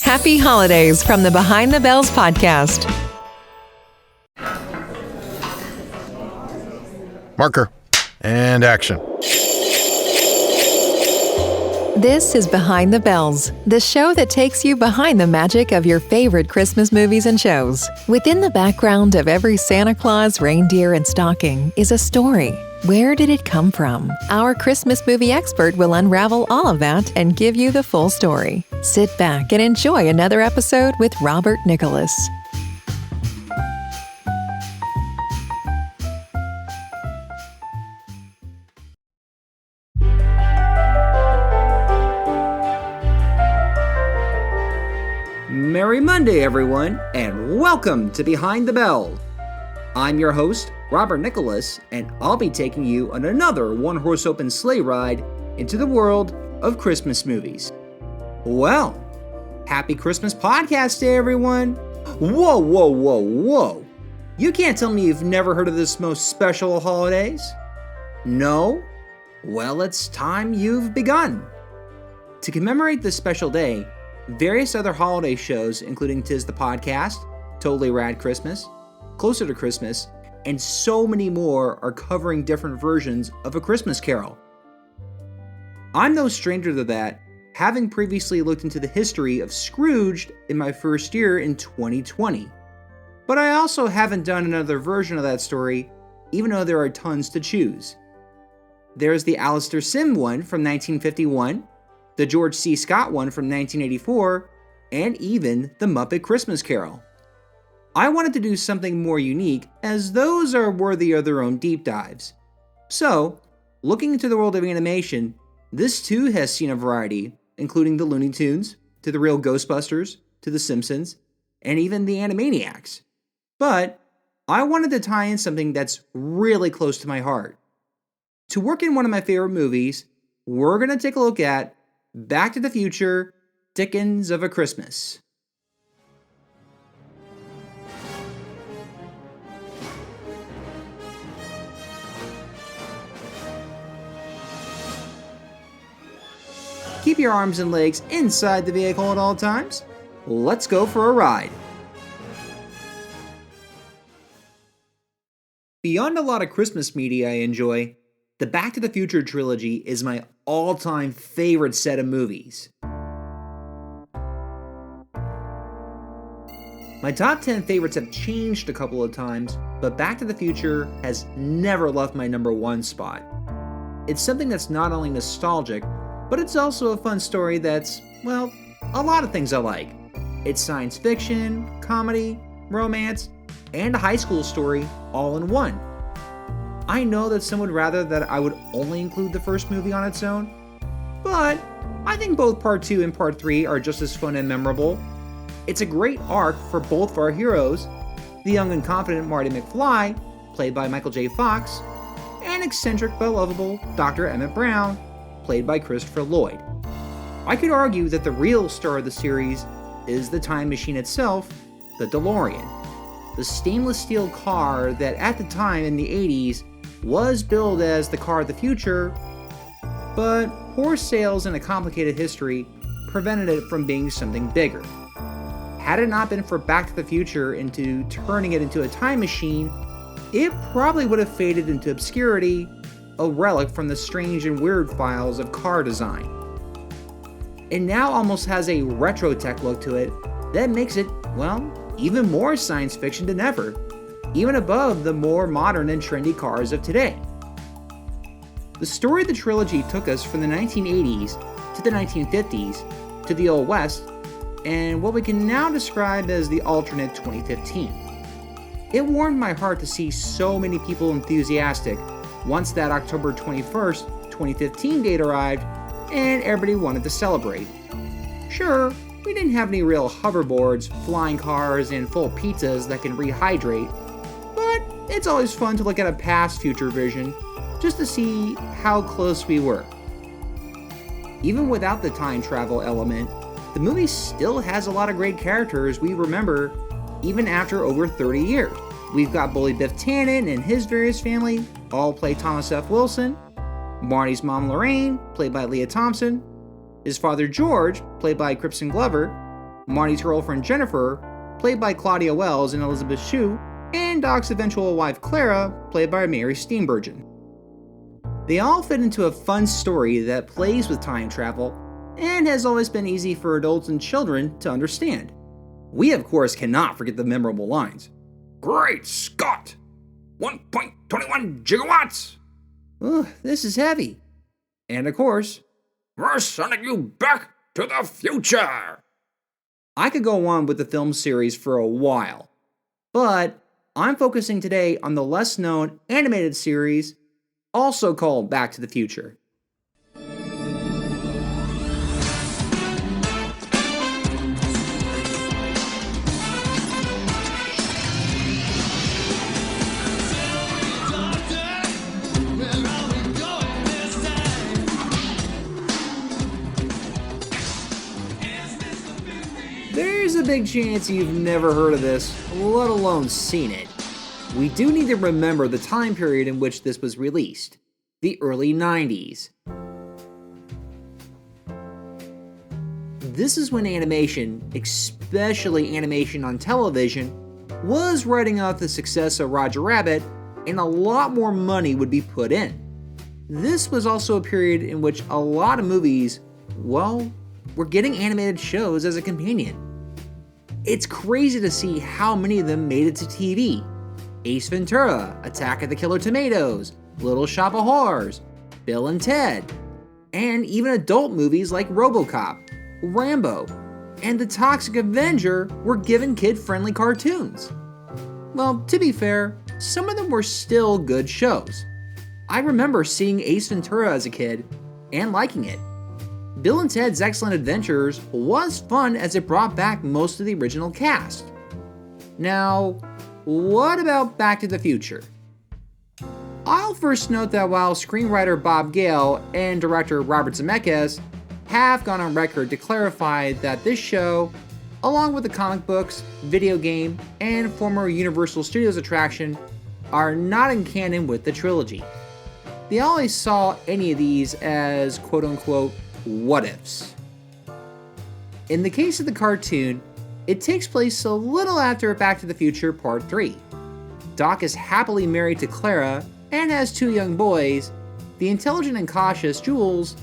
Happy holidays from the Behind the Bells podcast. Marker. And action. This is Behind the Bells, the show that takes you behind the magic of your favorite Christmas movies and shows. Within the background of every Santa Claus, reindeer, and stocking is a story. Where did it come from? Our Christmas movie expert will unravel all of that and give you the full story. Sit back and enjoy another episode with Robert Nicholas. Merry Monday, everyone, and welcome to Behind the Bells. I'm your host, Robert Nicholas, and I'll be taking you on another one-horse open sleigh ride into the world of Christmas movies. Well, happy Christmas podcast day, everyone. Whoa. You can't tell me you've never heard of this most special of holidays? No? Well, it's time you've begun. To commemorate this special day, various other holiday shows, including Tis the Podcast, Totally Rad Christmas, Closer to Christmas, and so many more are covering different versions of A Christmas Carol. I'm no stranger to that, having previously looked into the history of Scrooged in my first year in 2020. But I also haven't done another version of that story, even though there are tons to choose. There's the Alistair Sim one from 1951, the George C. Scott one from 1984, and even the Muppet Christmas Carol. I wanted to do something more unique, as those are worthy of their own deep dives. So, looking into the world of animation, this too has seen a variety, including the Looney Tunes, to the real Ghostbusters, to the Simpsons, and even the Animaniacs. But I wanted to tie in something that's really close to my heart. To work in one of my favorite movies, we're going to take a look at Back to the Future, Dickens of a Christmas. Keep your arms and legs inside the vehicle at all times. Let's go for a ride. Beyond a lot of Christmas media I enjoy, the Back to the Future trilogy is my all-time favorite set of movies. My top 10 favorites have changed a couple of times, but Back to the Future has never left my number one spot. It's something that's not only nostalgic, but it's also a fun story that's, well, a lot of things I like. It's science fiction, comedy, romance, and a high school story all in one. I know that some would rather that I would only include the first movie on its own, but I think both Part 2 and Part 3 are just as fun and memorable. It's a great arc for both of our heroes, the young and confident Marty McFly, played by Michael J. Fox, and eccentric but lovable Dr. Emmett Brown, played by Christopher Lloyd. I could argue that the real star of the series is the time machine itself, the Delorean, the stainless steel car that at the time in the 80s was billed as the car of the future, but poor sales and a complicated history prevented it from being something bigger. Had it not been for Back to the Future into turning it into a time machine, it probably would have faded into obscurity, a relic from the strange and weird files of car design. It now almost has a retro tech look to it that makes it, well, even more science fiction than ever, even above the more modern and trendy cars of today. The story of the trilogy took us from the 1980s to the 1950s to the Old West and what we can now describe as the alternate 2015. It warmed my heart to see so many people enthusiastic once that October 21st, 2015 date arrived and everybody wanted to celebrate. Sure, we didn't have any real hoverboards, flying cars, and full pizzas that can rehydrate, but it's always fun to look at a past future vision just to see how close we were. Even without the time travel element, the movie still has a lot of great characters we remember even after over 30 years. We've got Bully Biff Tannen and his various family, all play Thomas F. Wilson, Marty's mom Lorraine, played by Leah Thompson, his father George, played by Crispin Glover, Marty's girlfriend Jennifer, played by Claudia Wells and Elizabeth Shue, and Doc's eventual wife Clara, played by Mary Steenburgen. They all fit into a fun story that plays with time travel and has always been easy for adults and children to understand. We, of course, cannot forget the memorable lines. Great Scott! 1.21 gigawatts! Ugh, this is heavy. And of course, we're sending you back to the future! I could go on with the film series for a while, but I'm focusing today on the less known animated series, also called Back to the Future. There's a big chance you've never heard of this, let alone seen it. We do need to remember the time period in which this was released, the early 90s. This is when animation, especially animation on television, was riding off the success of Roger Rabbit, and a lot more money would be put in. This was also a period in which a lot of movies, well, were getting animated shows as a companion. It's crazy to see how many of them made it to TV. Ace Ventura, Attack of the Killer Tomatoes, Little Shop of Horrors, Bill and Ted, and even adult movies like RoboCop, Rambo, and The Toxic Avenger were given kid-friendly cartoons. Well, to be fair, some of them were still good shows. I remember seeing Ace Ventura as a kid and liking it. Bill and Ted's Excellent Adventures was fun as it brought back most of the original cast. Now, what about Back to the Future? I'll first note that while screenwriter Bob Gale and director Robert Zemeckis have gone on record to clarify that this show, along with the comic books, video game, and former Universal Studios attraction, are not in canon with the trilogy. They always saw any of these as quote-unquote what-ifs. In the case of the cartoon, it takes place a little after Back to the Future Part 3. Doc is happily married to Clara and has 2 young boys, the intelligent and cautious Jules,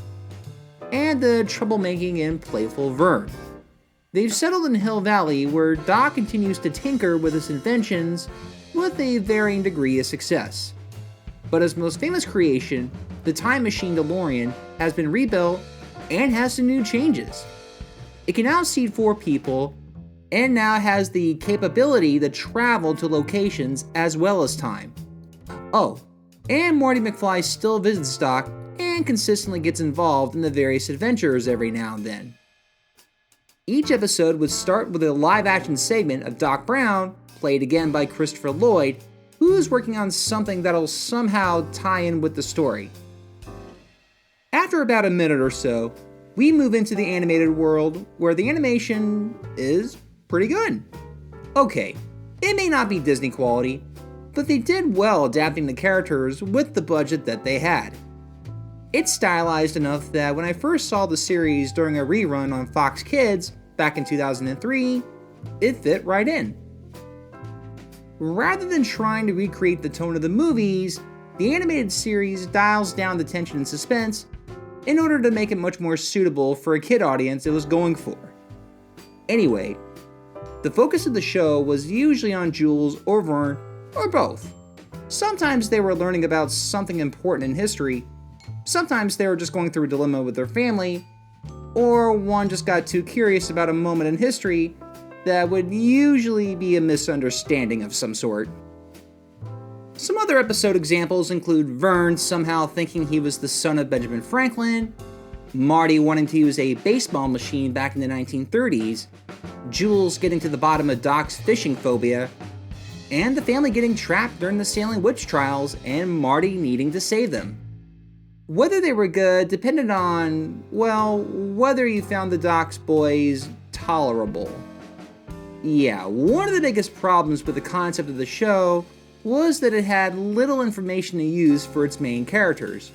and the troublemaking and playful Verne. They've settled in Hill Valley, where Doc continues to tinker with his inventions with a varying degree of success. But his most famous creation, the time machine Delorean, has been rebuilt and has some new changes. It can now seat 4 people, and now has the capability to travel to locations as well as time. Oh, and Marty McFly still visits Doc and consistently gets involved in the various adventures every now and then. Each episode would start with a live-action segment of Doc Brown, played again by Christopher Lloyd, who's working on something that'll somehow tie in with the story. After about a minute or so, we move into the animated world where the animation is pretty good. Okay, it may not be Disney quality, but they did well adapting the characters with the budget that they had. It's stylized enough that when I first saw the series during a rerun on Fox Kids back in 2003, it fit right in. Rather than trying to recreate the tone of the movies, the animated series dials down the tension and suspense in order to make it much more suitable for a kid audience it was going for. Anyway, the focus of the show was usually on Jules or Verne, or both. Sometimes they were learning about something important in history, sometimes they were just going through a dilemma with their family, or one just got too curious about a moment in history that would usually be a misunderstanding of some sort. Some other episode examples include Verne somehow thinking he was the son of Benjamin Franklin, Marty wanting to use a baseball machine back in the 1930s, Jules getting to the bottom of Doc's fishing phobia, and the family getting trapped during the Salem witch trials and Marty needing to save them. Whether they were good depended on, well, whether you found the Doc's boys tolerable. Yeah, one of the biggest problems with the concept of the show was that it had little information to use for its main characters.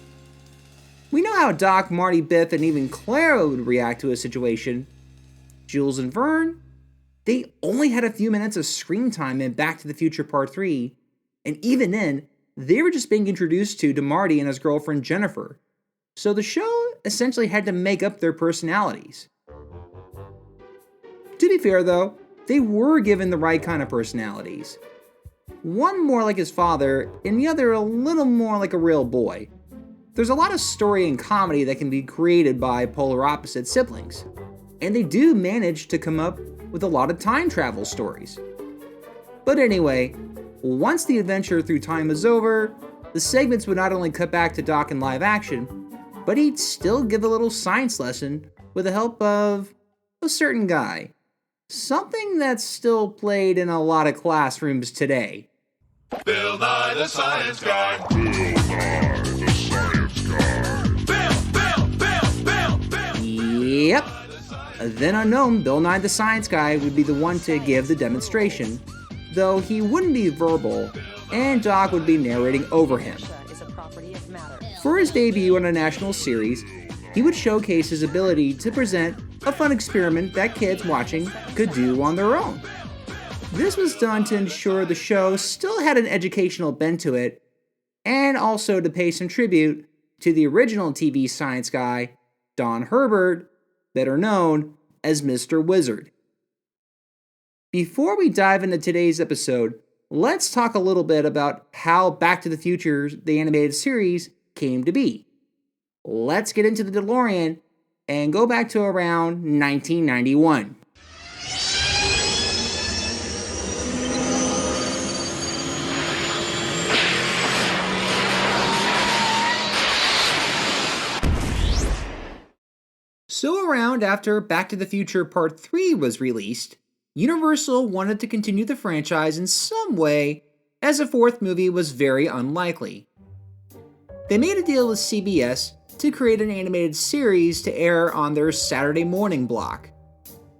We know how Doc, Marty, Biff, and even Clara would react to a situation. Jules and Verne? They only had a few minutes of screen time in Back to the Future Part 3, and even then, they were just being introduced to Marty and his girlfriend Jennifer, so the show essentially had to make up their personalities. To be fair though, they were given the right kind of personalities. One more like his father, and the other a little more like a real boy. There's a lot of story and comedy that can be created by polar opposite siblings, and they do manage to come up with a lot of time travel stories. But anyway, once the adventure through time was over, the segments would not only cut back to Doc in live action, but he'd still give a little science lesson with the help of a certain guy. Something that's still played in a lot of classrooms today. Bill Nye the Science Guy. Bill Nye the Science Guy. Bill. Yep. A then unknown Bill Nye the Science Guy would be the one to give the demonstration, though he wouldn't be verbal, and Doc would be narrating over him. For his debut on a national series, he would showcase his ability to present a fun experiment that kids watching could do on their own. This was done to ensure the show still had an educational bent to it, and also to pay some tribute to the original TV science guy, Don Herbert, better known as Mr. Wizard. Before we dive into today's episode, let's talk a little bit about how Back to the Future, the animated series, came to be. Let's get into the Delorean and go back to around 1991. So around after Back to the Future Part 3 was released, Universal wanted to continue the franchise in some way, as a fourth movie was very unlikely. They made a deal with CBS to create an animated series to air on their Saturday morning block.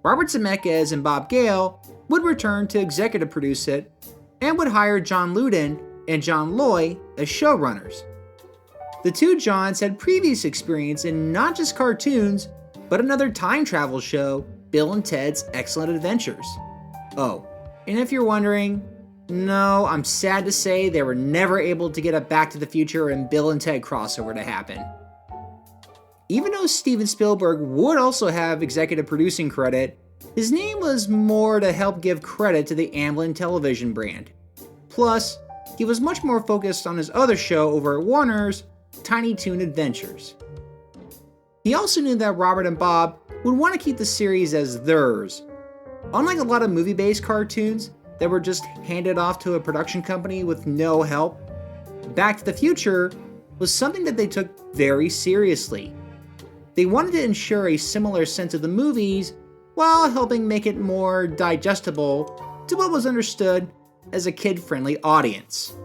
Robert Zemeckis and Bob Gale would return to executive produce it, and would hire John Loudon and John Loy as showrunners. The two Johns had previous experience in not just cartoons, but another time travel show, Bill and Ted's Excellent Adventures. Oh, and if you're wondering, no, I'm sad to say they were never able to get a Back to the Future and Bill and Ted crossover to happen. Even though Steven Spielberg would also have executive producing credit, his name was more to help give credit to the Amblin television brand. Plus, he was much more focused on his other show over at Warner's, Tiny Toon Adventures. He also knew that Robert and Bob would want to keep the series as theirs. Unlike a lot of movie-based cartoons that were just handed off to a production company with no help, Back to the Future was something that they took very seriously. They wanted to ensure a similar sense of the movies while helping make it more digestible to what was understood as a kid-friendly audience.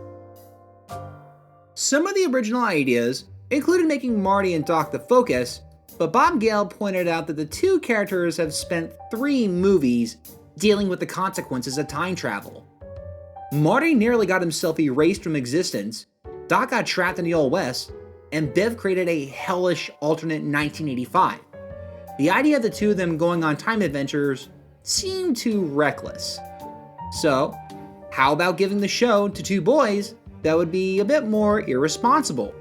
Some of the original ideas included making Marty and Doc the focus, but Bob Gale pointed out that the two characters have spent 3 movies dealing with the consequences of time travel. Marty nearly got himself erased from existence, Doc got trapped in the Old West, and Biff created a hellish alternate 1985. The idea of the two of them going on time adventures seemed too reckless. So, how about giving the show to 2 boys that would be a bit more irresponsible?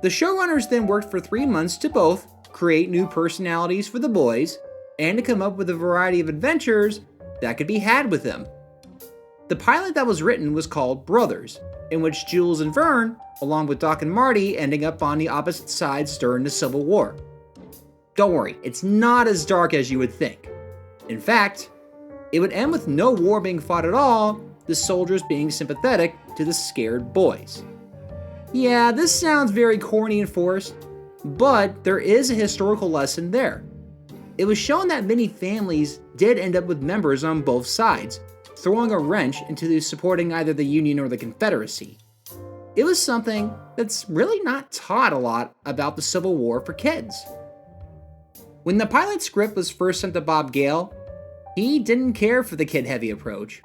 The showrunners then worked for 3 months to both create new personalities for the boys and to come up with a variety of adventures that could be had with them. The pilot that was written was called Brothers, in which Jules and Verne, along with Doc and Marty, ending up on the opposite sides during the Civil War. Don't worry, it's not as dark as you would think. In fact, it would end with no war being fought at all, the soldiers being sympathetic to the scared boys. Yeah, this sounds very corny and forced, but there is a historical lesson there. It was shown that many families did end up with members on both sides, throwing a wrench into supporting either the Union or the Confederacy. It was something that's really not taught a lot about the Civil War for kids. When the pilot script was first sent to Bob Gale, he didn't care for the kid-heavy approach.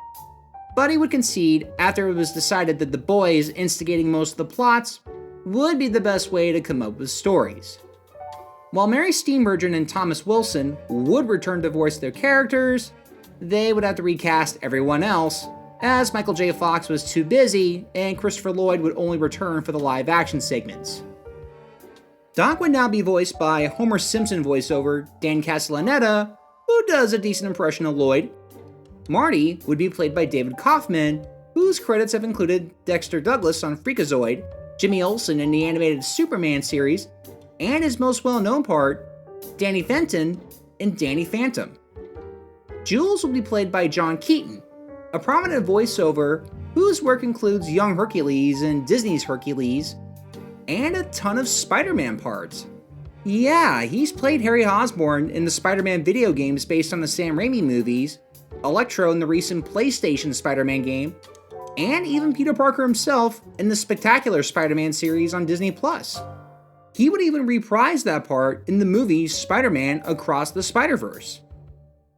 But he would concede after it was decided that the boys instigating most of the plots would be the best way to come up with stories. While Mary Steenburgen and Thomas Wilson would return to voice their characters, they would have to recast everyone else, as Michael J. Fox was too busy and Christopher Lloyd would only return for the live-action segments. Doc would now be voiced by Homer Simpson voiceover Dan Castellaneta, who does a decent impression of Lloyd. Marty would be played by David Kaufman, whose credits have included Dexter Douglas on Freakazoid, Jimmy Olsen in the animated Superman series, and his most well-known part, Danny Fenton in Danny Phantom. Jules will be played by John Keaton, a prominent voiceover whose work includes Young Hercules and Disney's Hercules, and a ton of Spider-Man parts. Yeah, he's played Harry Osborn in the Spider-Man video games based on the Sam Raimi movies, Electro in the recent PlayStation Spider-Man game, and even Peter Parker himself in the Spectacular Spider-Man series on Disney+. He would even reprise that part in the movie Spider-Man Across the Spider-Verse.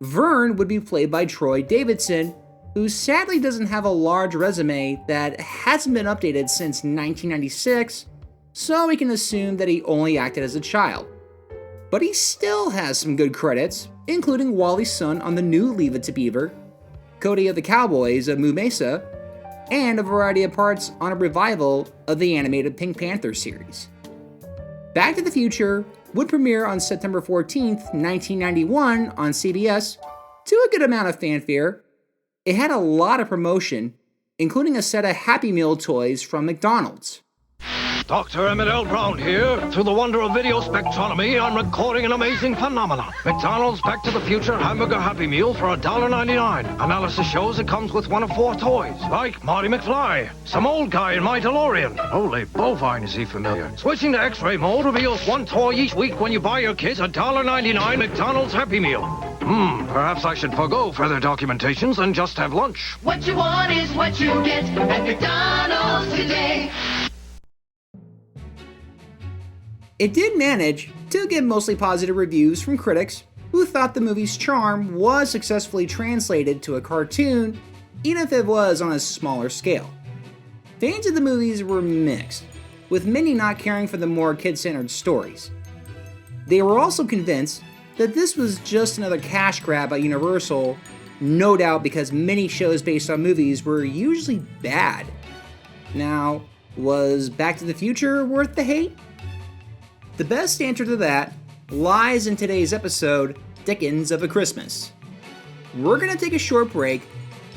Verne would be played by Troy Davidson, who sadly doesn't have a large resume that hasn't been updated since 1996, so we can assume that he only acted as a child. But he still has some good credits, including Wally's son on the new Leave It to Beaver, Cody of the Cowboys of Moo Mesa, and a variety of parts on a revival of the animated Pink Panther series. Back to the Future would premiere on September 14th, 1991 on CBS to a good amount of fanfare. It had a lot of promotion, including a set of Happy Meal toys from McDonald's. Dr. Emmett L. Brown here. Through the wonder of video spectronomy, I'm recording an amazing phenomenon. McDonald's Back to the Future Hamburger Happy Meal for $1.99. Analysis shows it comes with one of 4 toys, like Marty McFly, some old guy in my Delorean. Holy bovine, is he familiar. Switching to X-ray mode reveals 1 toy each week when you buy your kids a $1.99 McDonald's Happy Meal. Perhaps I should forgo further documentations and just have lunch. What you want is what you get at McDonald's today. It did manage to get mostly positive reviews from critics who thought the movie's charm was successfully translated to a cartoon, even if it was on a smaller scale. Fans of the movies were mixed, with many not caring for the more kid-centered stories. They were also convinced that this was just another cash grab by Universal, no doubt because many shows based on movies were usually bad. Now, was Back to the Future worth the hate? The best answer to that lies in today's episode, Dickens of a Christmas. We're going to take a short break,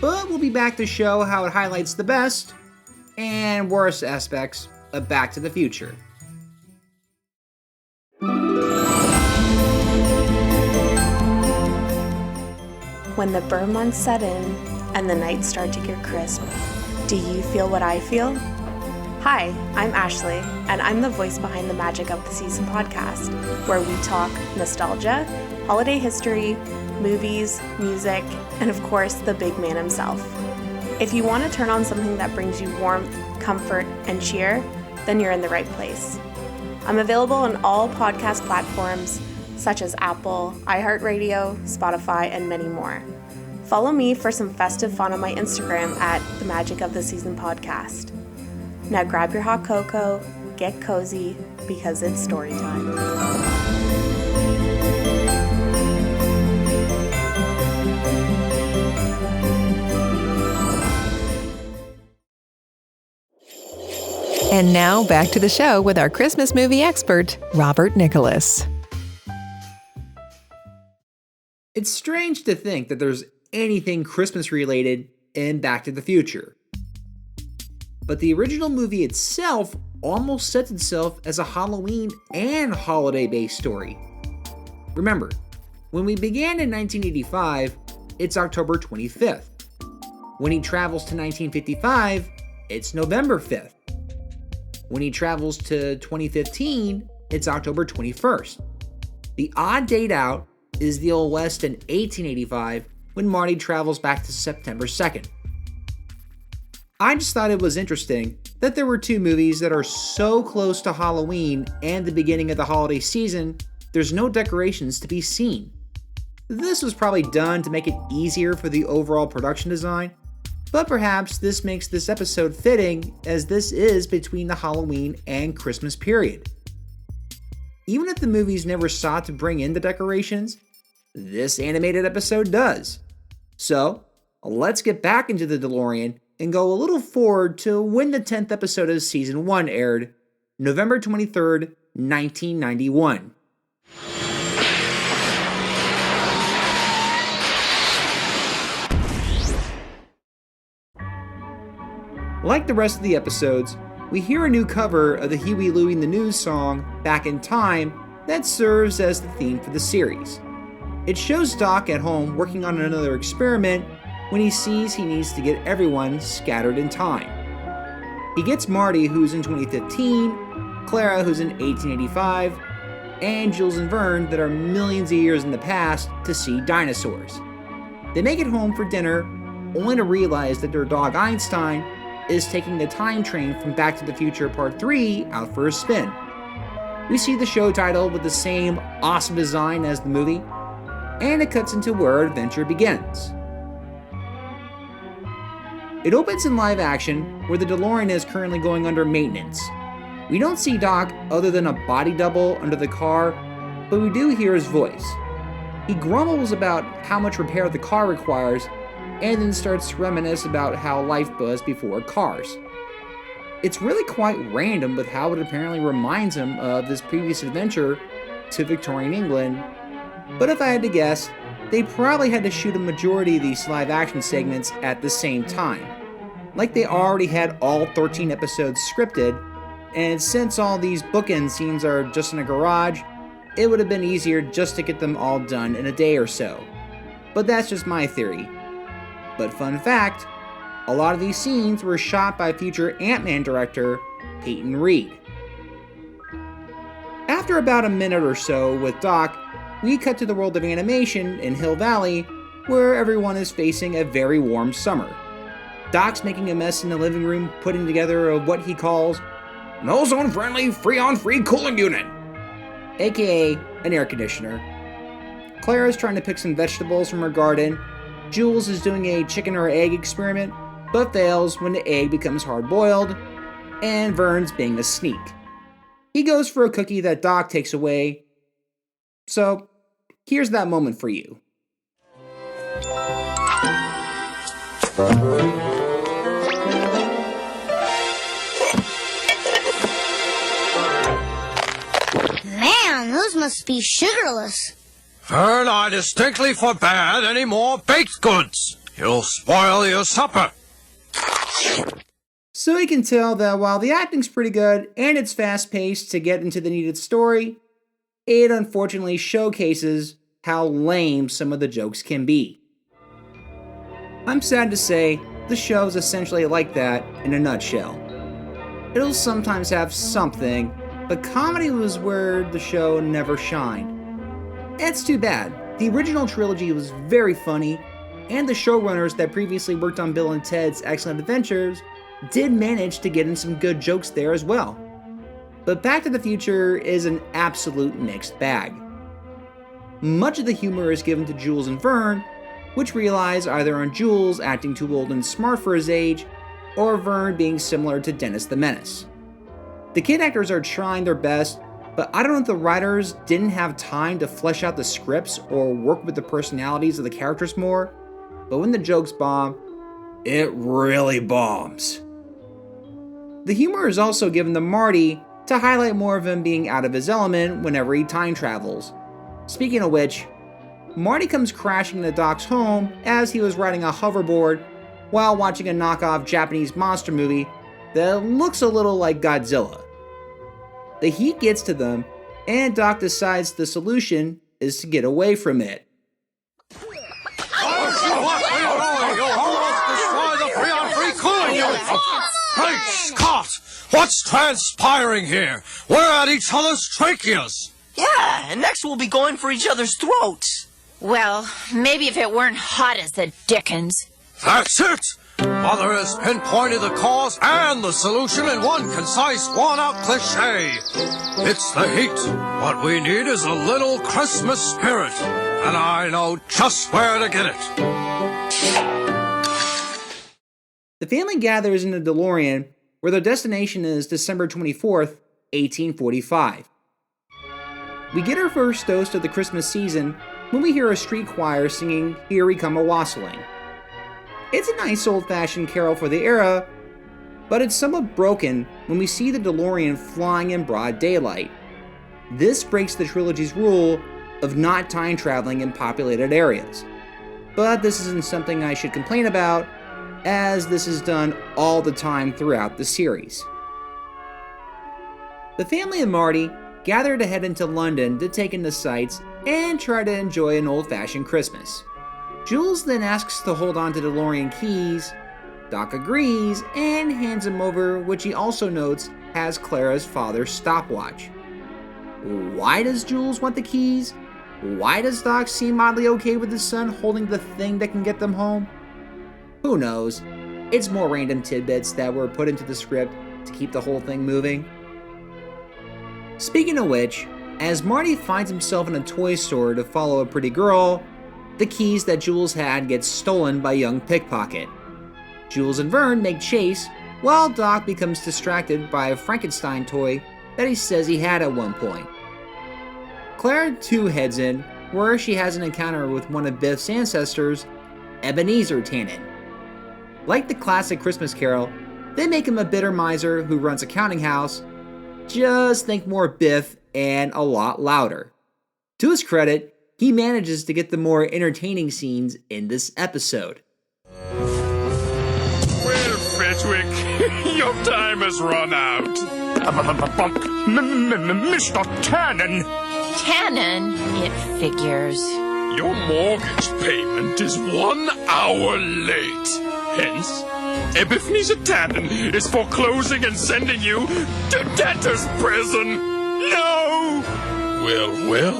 but we'll be back to show how it highlights the best and worst aspects of Back to the Future. When the burn months set in and the nights start to get crisp, do you feel what I feel? Hi, I'm Ashley, and I'm the voice behind the Magic of the Season podcast, where we talk nostalgia, holiday history, movies, music, and of course, the big man himself. If you want to turn on something that brings you warmth, comfort, and cheer, then you're in the right place. I'm available on all podcast platforms, such as Apple, iHeartRadio, Spotify, and many more. Follow me for some festive fun on my Instagram at the Magic of the Season podcast. Now grab your hot cocoa, get cozy, because it's story time. And now back to the show with our Christmas movie expert, Robert Nicholas. It's strange to think that there's anything Christmas related in Back to the Future. But the original movie itself almost sets itself as a Halloween and holiday-based story. Remember, when we began in 1985, it's October 25th. When he travels to 1955, it's November 5th. When he travels to 2015, it's October 21st. The odd date out is the Old West in 1885 when Marty travels back to September 2nd. I just thought it was interesting that there were 2 movies that are so close to Halloween and the beginning of the holiday season, there's no decorations to be seen. This was probably done to make it easier for the overall production design, but perhaps this makes this episode fitting as this is between the Halloween and Christmas period. Even if the movies never sought to bring in the decorations, this animated episode does. So, let's get back into the DeLorean and go a little forward to when the 10th episode of Season 1 aired, November 23rd, 1991. Like the rest of the episodes, we hear a new cover of the Huey Louie and the News song, Back in Time, that serves as the theme for the series. It shows Doc at home working on another experiment when he sees he needs to get everyone scattered in time. He gets Marty, who's in 2015, Clara, who's in 1885, and Jules and Verne, that are millions of years in the past, to see dinosaurs. They make it home for dinner, only to realize that their dog Einstein is taking the time train from Back to the Future Part 3 out for a spin. We see the show title with the same awesome design as the movie, and it cuts into where our adventure begins. It opens in live action, where the DeLorean is currently going under maintenance. We don't see Doc other than a body double under the car, but we do hear his voice. He grumbles about how much repair the car requires, and then starts to reminisce about how life was before cars. It's really quite random with how it apparently reminds him of his previous adventure to Victorian England, but if I had to guess, they probably had to shoot a majority of these live action segments at the same time. Like they already had all 13 episodes scripted, and since all these bookend scenes are just in a garage, it would have been easier just to get them all done in a day or so. But that's just my theory. But fun fact, a lot of these scenes were shot by future Ant-Man director Peyton Reed. After about a minute or so with Doc, we cut to the world of animation in Hill Valley, where everyone is facing a very warm summer. Doc's making a mess in the living room, putting together what he calls an ozone-friendly, free-on-free cooling unit, aka an air conditioner. Clara's trying to pick some vegetables from her garden. Jules is doing a chicken or egg experiment, but fails when the egg becomes hard-boiled, and Verne's being a sneak. He goes for a cookie that Doc takes away. So, here's that moment for you. Man, those must be sugarless. Verne, I distinctly forbade any more baked goods. You'll spoil your supper. So you can tell that while the acting's pretty good and it's fast-paced to get into the needed story, it unfortunately showcases how lame some of the jokes can be. I'm sad to say, the show's essentially like that in a nutshell. It'll sometimes have something, but comedy was where the show never shined. It's too bad. The original trilogy was very funny, and the showrunners that previously worked on Bill and Ted's Excellent Adventures did manage to get in some good jokes there as well. But Back to the Future is an absolute mixed bag. Much of the humor is given to Jules and Verne, which relies either on Jules acting too old and smart for his age, or Verne being similar to Dennis the Menace. The kid actors are trying their best, but I don't know if the writers didn't have time to flesh out the scripts or work with the personalities of the characters more, but when the jokes bomb, it really bombs. The humor is also given to Marty to highlight more of him being out of his element whenever he time travels. Speaking of which, Marty comes crashing into Doc's home as he was riding a hoverboard while watching a knockoff Japanese monster movie that looks a little like Godzilla. The heat gets to them, and Doc decides the solution is to get away from it. Great Scott! What's transpiring here? We're at each other's tracheas. Yeah, and next we'll be going for each other's throats. Well, maybe if it weren't hot as the Dickens. That's it! Mother has pinpointed the cause and the solution in one concise, worn-out cliche. It's the heat. What we need is a little Christmas spirit, and I know just where to get it. The family gathers in the DeLorean, where their destination is December 24th, 1845. We get our first dose of the Christmas season when we hear a street choir singing Here We Come A-Wassailing. It's a nice old-fashioned carol for the era, but it's somewhat broken when we see the Delorean flying in broad daylight. This breaks the trilogy's rule of not time traveling in populated areas. But this isn't something I should complain about, as this is done all the time throughout the series. The family of Marty gather to head into London to take in the sights and try to enjoy an old-fashioned Christmas. Jules then asks to hold on to the DeLorean keys. Doc agrees and hands him over, which he also notes has Clara's father's stopwatch. Why does Jules want the keys? Why does Doc seem oddly okay with his son holding the thing that can get them home? Who knows? It's more random tidbits that were put into the script to keep the whole thing moving. Speaking of which, as Marty finds himself in a toy store to follow a pretty girl, the keys that Jules had get stolen by a young pickpocket. Jules and Verne make chase, while Doc becomes distracted by a Frankenstein toy that he says he had at one point. Clara too heads in, where she has an encounter with one of Biff's ancestors, Ebenezer Tannon. Like the classic Christmas Carol, they make him a bitter miser who runs a counting house. Just think more Biff and a lot louder. To his credit, he manages to get the more entertaining scenes in this episode. Well, Frederick, your time has run out. Mr. Tannon. Tannon? It figures. Your mortgage payment is 1 hour late. Hence, Ebenezer Tannon is foreclosing and sending you to debtor's prison. No! Well,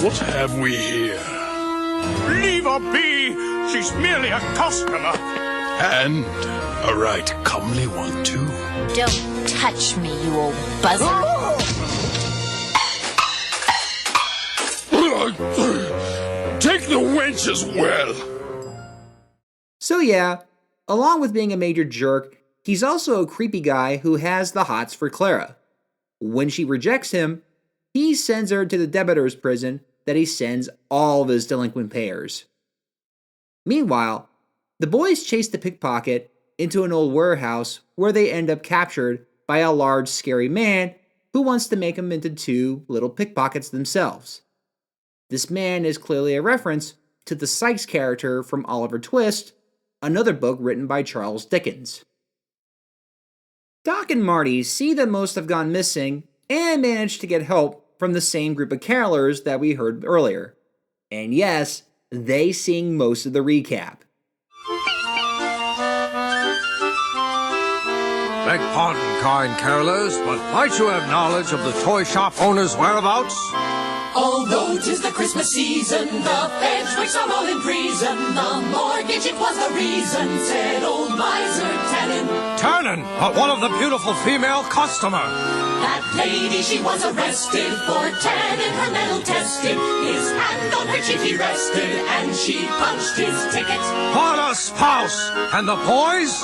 what have we here? Leave her be! She's merely a customer. And a right comely one, too. Don't touch me, you old buzzard. Take the wench as well. So yeah, along with being a major jerk, he's also a creepy guy who has the hots for Clara. When she rejects him, he sends her to the debtor's prison that he sends all of his delinquent payers. Meanwhile, the boys chase the pickpocket into an old warehouse where they end up captured by a large scary man who wants to make them into two little pickpockets themselves. This man is clearly a reference to the Sykes character from Oliver Twist, another book written by Charles Dickens. Doc and Marty see that most have gone missing and manage to get help from the same group of carolers that we heard earlier. And yes, they sing most of the recap. Beg pardon, kind carolers, but might you have knowledge of the toy shop owner's whereabouts? Although 'tis the Christmas season, the Fedgwicks are all in prison. The mortgage, it was the reason, said old miser Tannon. Tannon, but one of the beautiful female customer. That lady, she was arrested for Tannon, her metal tested. His hand on her cheek he rested, and she punched his ticket. What a spouse! And the boys?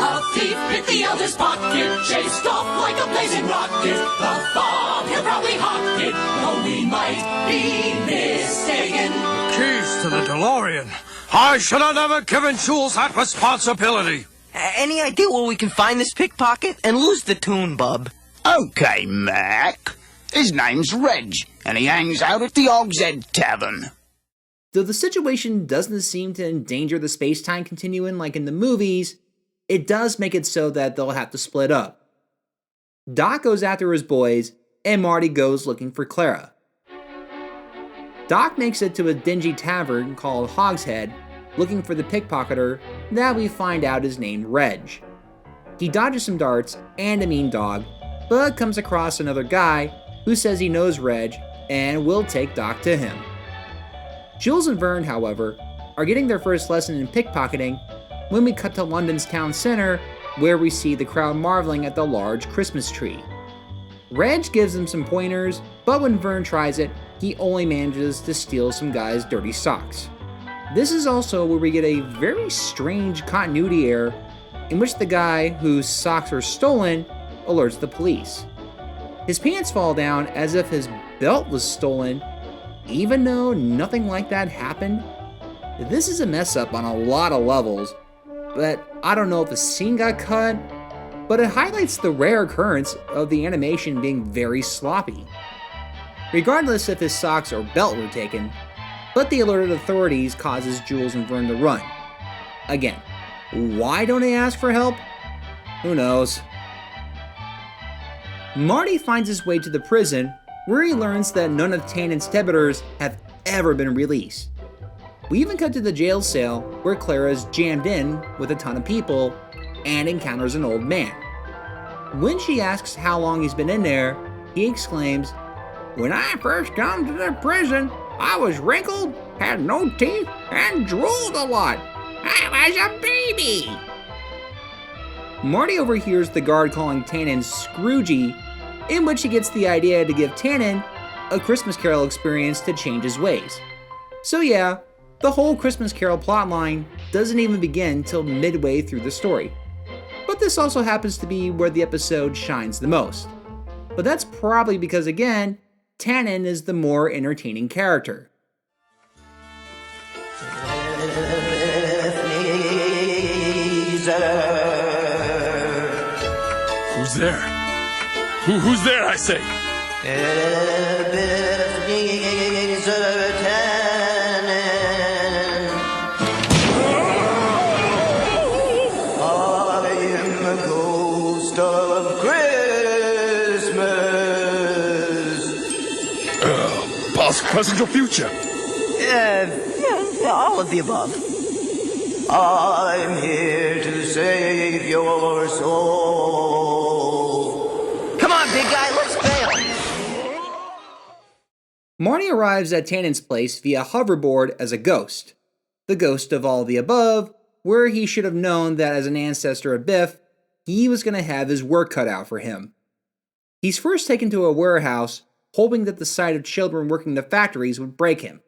A thief picked the elder's pocket, chased off like a blazing rocket. The fob, he'll probably hawk it, though we might be mistaken. Keys to the Delorean. I should have never given Jules that responsibility. Any idea where we can find this pickpocket? And lose the tune, bub. Okay, Mac. His name's Reg, and he hangs out at the Og's Head Tavern. Though the situation doesn't seem to endanger the space-time continuum like in the movies, it does make it so that they'll have to split up. Doc goes after his boys, and Marty goes looking for Clara. Doc makes it to a dingy tavern called Hogshead, looking for the pickpocketer that we find out is named Reg. He dodges some darts and a mean dog, but comes across another guy who says he knows Reg and will take Doc to him. Jules and Verne, however, are getting their first lesson in pickpocketing when we cut to London's town center, where we see the crowd marveling at the large Christmas tree. Reg gives them some pointers, but when Verne tries it, he only manages to steal some guy's dirty socks. This is also where we get a very strange continuity error in which the guy whose socks are stolen alerts the police. His pants fall down as if his belt was stolen, even though nothing like that happened. This is a mess up on a lot of levels, but I don't know if a scene got cut, but it highlights the rare occurrence of the animation being very sloppy. Regardless if his socks or belt were taken, but the alerted authorities causes Jules and Verne to run. Again, why don't they ask for help? Who knows? Marty finds his way to the prison, where he learns that none of Tannon's debtors have ever been released. We even cut to the jail cell, where Clara's jammed in with a ton of people and encounters an old man. When she asks how long he's been in there, he exclaims, "When I first come to the prison, I was wrinkled, had no teeth, and drooled a lot. I was a baby." Marty overhears the guard calling Tannon Scroogey, in which he gets the idea to give Tannon a Christmas Carol experience to change his ways. So yeah, the whole Christmas Carol plotline doesn't even begin till midway through the story. But this also happens to be where the episode shines the most. But that's probably because, again, Tannon is the more entertaining character. Who's there? Who's there, I say? Ebenezer Tannon. I am the ghost of Christmas. Past, present, or future? All of the above. I'm here to save your soul. Come on, big guy, let's bail. Marty arrives at Tannon's place via hoverboard as a ghost. The ghost of all the above, where he should have known that as an ancestor of Biff, he was going to have his work cut out for him. He's first taken to a warehouse, hoping that the sight of children working the factories would break him.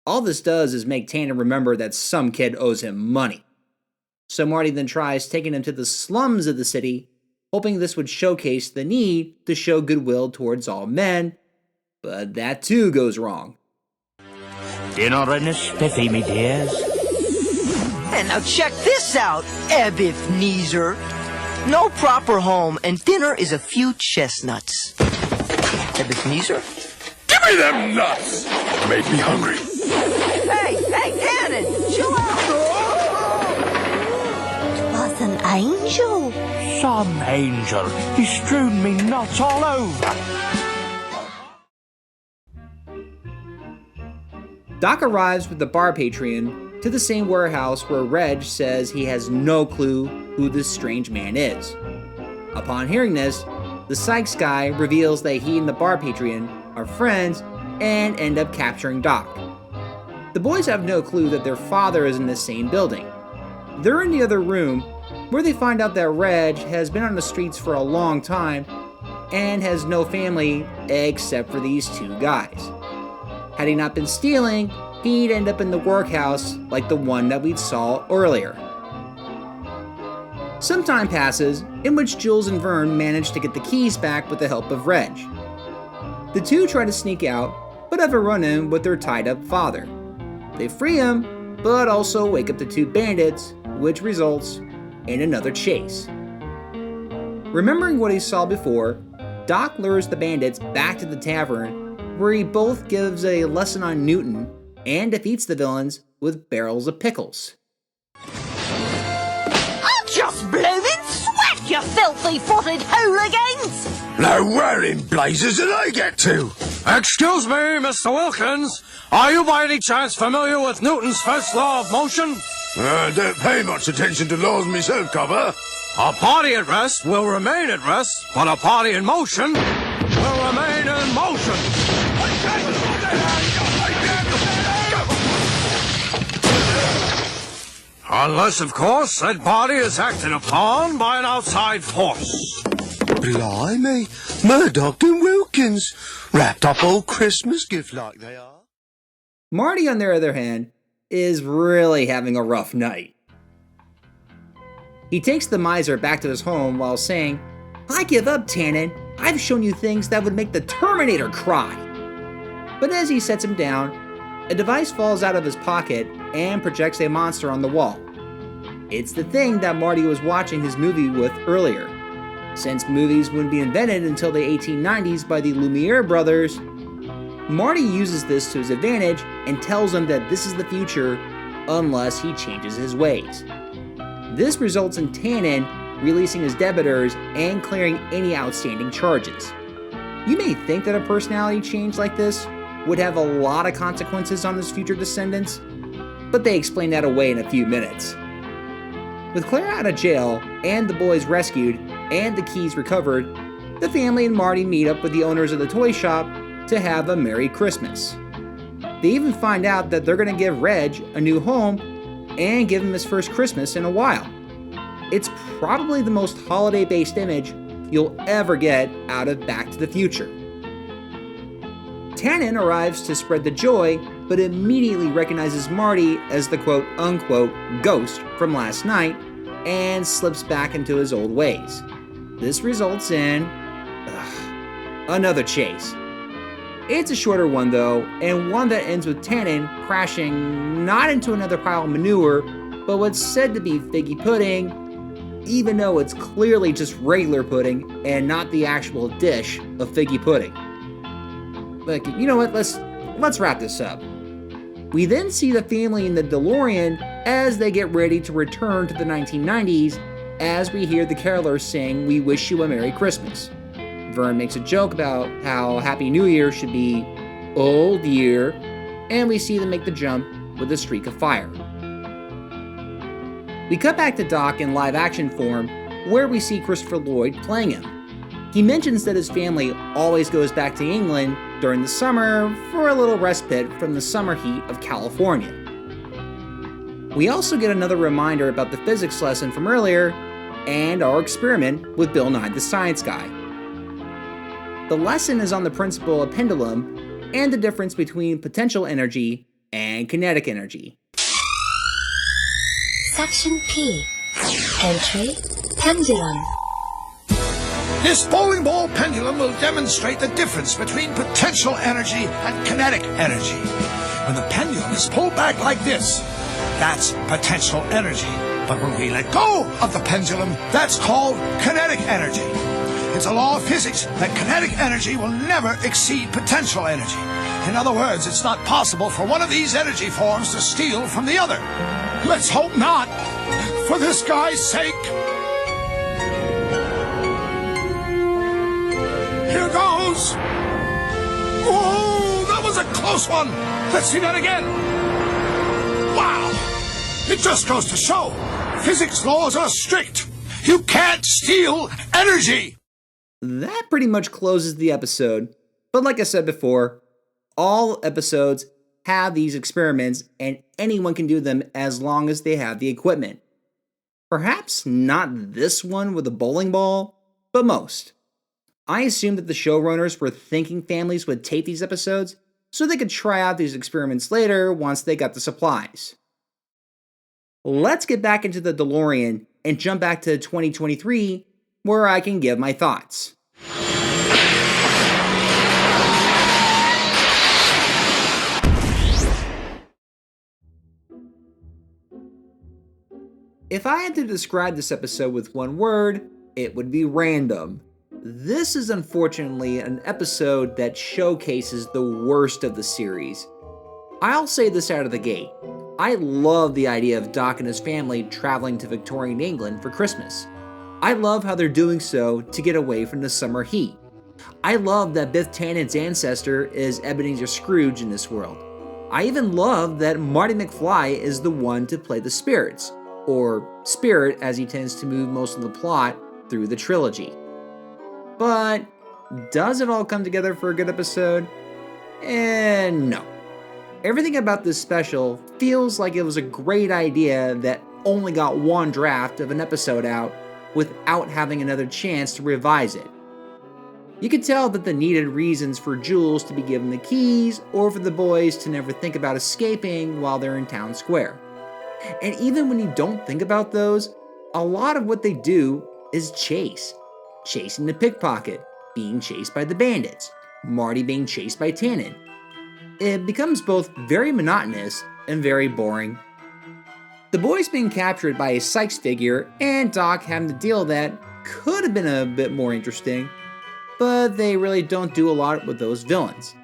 All this does is make Tannon remember that some kid owes him money. So Marty then tries taking him to the slums of the city, hoping this would showcase the need to show goodwill towards all men, but that too goes wrong. Dinner in a spiffy, me dears. And now check this out, Ebenezer. No proper home, and dinner is a few chestnuts. Ebenezer? Give me them nuts! Made me hungry. Hey, Tannon, chill out. Was an angel. Some angel. He strewn me nuts all over. Doc arrives with the bar patron to the same warehouse where Reg says he has no clue who this strange man is. Upon hearing this, the Sykes guy reveals that he and the bar patron are friends and end up capturing Doc. The boys have no clue that their father is in the same building. They're in the other room, where they find out that Reg has been on the streets for a long time and has no family except for these two guys. Had he not been stealing, he'd end up in the workhouse like the one that we saw earlier. Some time passes, in which Jules and Verne manage to get the keys back with the help of Reg. The two try to sneak out, but have a run-in with their tied-up father. They free him, but also wake up the two bandits, which results in another chase. Remembering what he saw before, Doc lures the bandits back to the tavern, where he both gives a lesson on Newton and defeats the villains with barrels of pickles. I'll just blow in sweat, you filthy-footed hooligans! Now where in blazes did I get to? Excuse me, Mr. Wilkins. Are you by any chance familiar with Newton's first law of motion? Don't pay much attention to laws myself, Copper. A party at rest will remain at rest, but a party in motion will remain in motion. Unless, of course, said party is acted upon by an outside force. Blimey, Murdoch and Wilkins, wrapped up old Christmas gift like they are. Marty, on the other hand, is really having a rough night. He takes the miser back to his home while saying, "I give up, Tannon. I've shown you things that would make the Terminator cry." But as he sets him down, a device falls out of his pocket and projects a monster on the wall. It's the thing that Marty was watching his movie with earlier. Since movies wouldn't be invented until the 1890s by the Lumiere brothers, Marty uses this to his advantage and tells him that this is the future unless he changes his ways. This results in Tannon releasing his debitors and clearing any outstanding charges. You may think that a personality change like this would have a lot of consequences on his future descendants, but they explain that away in a few minutes. With Claire out of jail and the boys rescued and the keys recovered, the family and Marty meet up with the owners of the toy shop to have a Merry Christmas. They even find out that they're going to give Reg a new home and give him his first Christmas in a while. It's probably the most holiday-based image you'll ever get out of Back to the Future. Tannon arrives to spread the joy, but immediately recognizes Marty as the quote-unquote ghost from last night and slips back into his old ways. This results in another chase. It's a shorter one though, and one that ends with Tannon crashing not into another pile of manure, but what's said to be figgy pudding, even though it's clearly just regular pudding and not the actual dish of figgy pudding. But you know what, let's wrap this up. We then see the family in the Delorean as they get ready to return to the 1990s as we hear the carolers sing "We Wish You a Merry Christmas." Verne makes a joke about how Happy New Year should be Old Year, and we see them make the jump with a streak of fire. We cut back to Doc in live action form, where we see Christopher Lloyd playing him. He mentions that his family always goes back to England during the summer for a little respite from the summer heat of California. We also get another reminder about the physics lesson from earlier and our experiment with Bill Nye the Science Guy. The lesson is on the principle of pendulum and the difference between potential energy and kinetic energy. Section P. Entry, pendulum. This bowling ball pendulum will demonstrate the difference between potential energy and kinetic energy. When the pendulum is pulled back like this, that's potential energy. But when we let go of the pendulum, that's called kinetic energy. It's a law of physics that kinetic energy will never exceed potential energy. In other words, it's not possible for one of these energy forms to steal from the other. Let's hope not, for this guy's sake. Here goes. Whoa, that was a close one. Let's see that again. Wow. It just goes to show, physics laws are strict. You can't steal energy. That pretty much closes the episode, but like I said before, all episodes have these experiments and anyone can do them as long as they have the equipment. Perhaps not this one with a bowling ball, but most. I assume that the showrunners were thinking families would tape these episodes so they could try out these experiments later once they got the supplies. Let's get back into the DeLorean and jump back to 2023 where I can give my thoughts. If I had to describe this episode with one word, it would be random. This is unfortunately an episode that showcases the worst of the series. I'll say this out of the gate. I love the idea of Doc and his family traveling to Victorian England for Christmas. I love how they're doing so to get away from the summer heat. I love that Biff Tannen's ancestor is Ebenezer Scrooge in this world. I even love that Marty McFly is the one to play the spirits, or Spirit as he tends to move most of the plot through the trilogy. But does it all come together for a good episode? No. Everything about this special feels like it was a great idea that only got one draft of an episode out without having another chance to revise it. You could tell that the needed reasons for Jules to be given the keys or for the boys to never think about escaping while they're in town square. And even when you don't think about those, a lot of what they do is chase. Chasing the pickpocket, being chased by the bandits, Marty being chased by Tannon. it becomes both very monotonous and very boring. The boys being captured by a Sykes figure and Doc having to deal with that could have been a bit more interesting, but they really don't do a lot with those villains.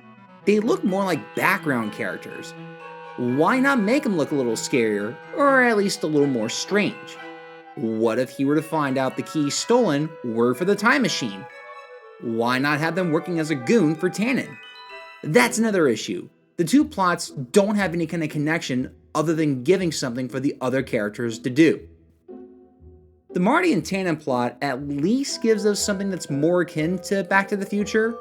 They look more like background characters. Why not make them look a little scarier, or at least a little more strange? What if he were to find out the keys stolen were for the time machine? Why not have them working as a goon for Tannon? That's another issue. The two plots don't have any kind of connection other than giving something for the other characters to do. The Marty and Tannon plot at least gives us something that's more akin to Back to the Future.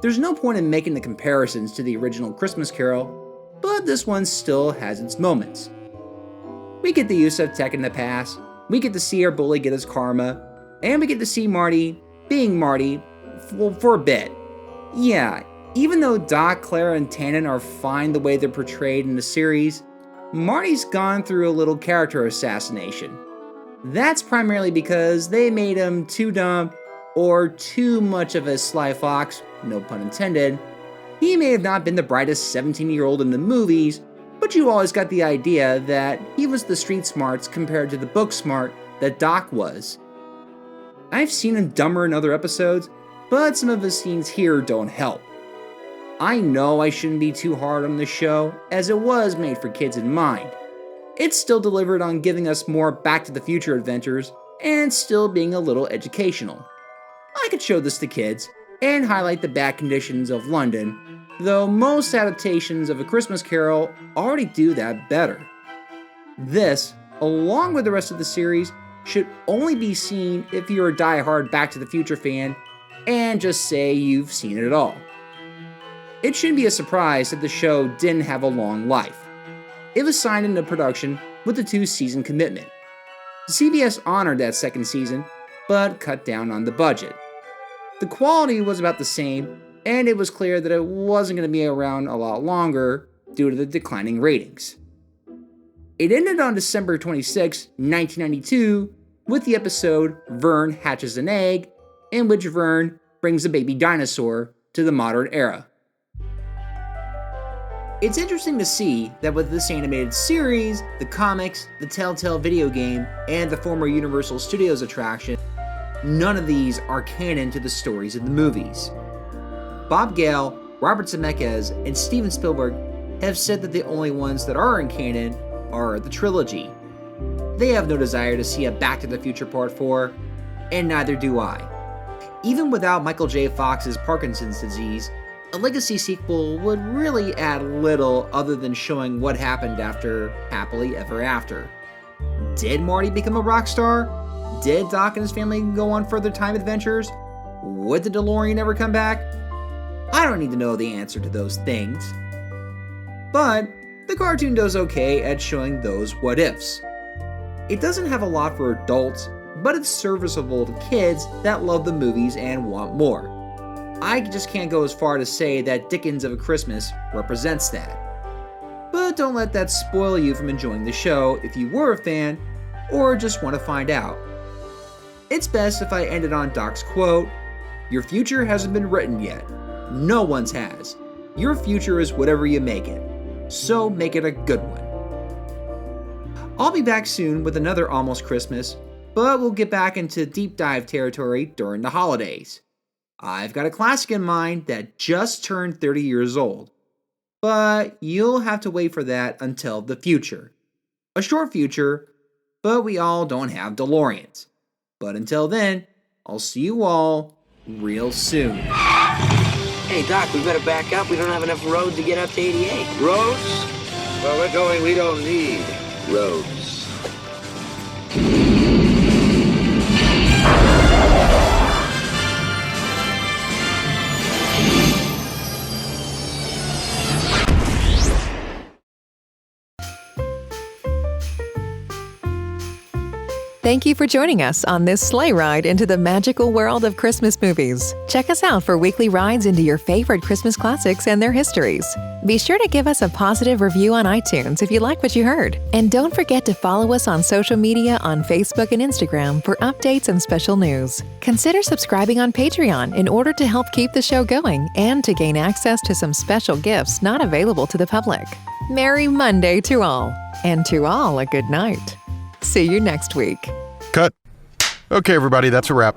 There's no point in making the comparisons to the original Christmas Carol, but this one still has its moments. We get the use of tech in the past, we get to see our bully get his karma, and we get to see Marty being Marty for a bit. Yeah, even though Doc, Clara, and Tannon are fine the way they're portrayed in the series, Marty's gone through a little character assassination. That's primarily because they made him too dumb or too much of a sly fox, no pun intended. He may have not been the brightest 17-year-old in the movies, but you always got the idea that he was the street smarts compared to the book smart that Doc was. I've seen him dumber in other episodes, but some of his scenes here don't help. I know I shouldn't be too hard on the show, as it was made for kids in mind. It's still delivered on giving us more Back to the Future adventures and still being a little educational. I could show this to kids and highlight the bad conditions of London, though most adaptations of A Christmas Carol already do that better. This, along with the rest of the series, should only be seen if you're a die-hard Back to the Future fan and just say you've seen it all. It shouldn't be a surprise that the show didn't have a long life. It was signed into production with a 2-season commitment. CBS honored that second season, but cut down on the budget. The quality was about the same, and it was clear that it wasn't going to be around a lot longer due to the declining ratings. It ended on December 26, 1992, with the episode Verne Hatches an Egg, in which Verne brings a baby dinosaur to the modern era. It's interesting to see that with this animated series, the comics, the Telltale video game, and the former Universal Studios attraction, none of these are canon to the stories in the movies. Bob Gale, Robert Zemeckis, and Steven Spielberg have said that the only ones that are in canon are the trilogy. They have no desire to see a Back to the Future Part 4, and neither do I. Even without Michael J. Fox's Parkinson's disease, a legacy sequel would really add little other than showing what happened after Happily Ever After. Did Marty become a rock star? Did Doc and his family go on further time adventures? Would the DeLorean ever come back? I don't need to know the answer to those things. But the cartoon does okay at showing those what-ifs. It doesn't have a lot for adults, but it's serviceable to kids that love the movies and want more. I just can't go as far to say that Dickens of a Christmas represents that. But don't let that spoil you from enjoying the show if you were a fan, or just want to find out. It's best if I ended on Doc's quote, "Your future hasn't been written yet. No one's has. Your future is whatever you make it. So make it a good one." I'll be back soon with another Almost Christmas, but we'll get back into deep dive territory during the holidays. I've got a classic in mind that just turned 30 years old, but you'll have to wait for that until the future. A short future, but we all don't have DeLoreans. But until then, I'll see you all real soon. Hey, Doc, we better back up. We don't have enough road to get up to 88. Roads? Well, we're going, we don't need roads. Thank you for joining us on this sleigh ride into the magical world of Christmas movies. Check us out for weekly rides into your favorite Christmas classics and their histories. Be sure to give us a positive review on iTunes if you like what you heard. And don't forget to follow us on social media on Facebook and Instagram for updates and special news. Consider subscribing on Patreon in order to help keep the show going and to gain access to some special gifts not available to the public. Merry Monday to all, and to all a good night. See you next week. Cut. Okay, everybody, that's a wrap.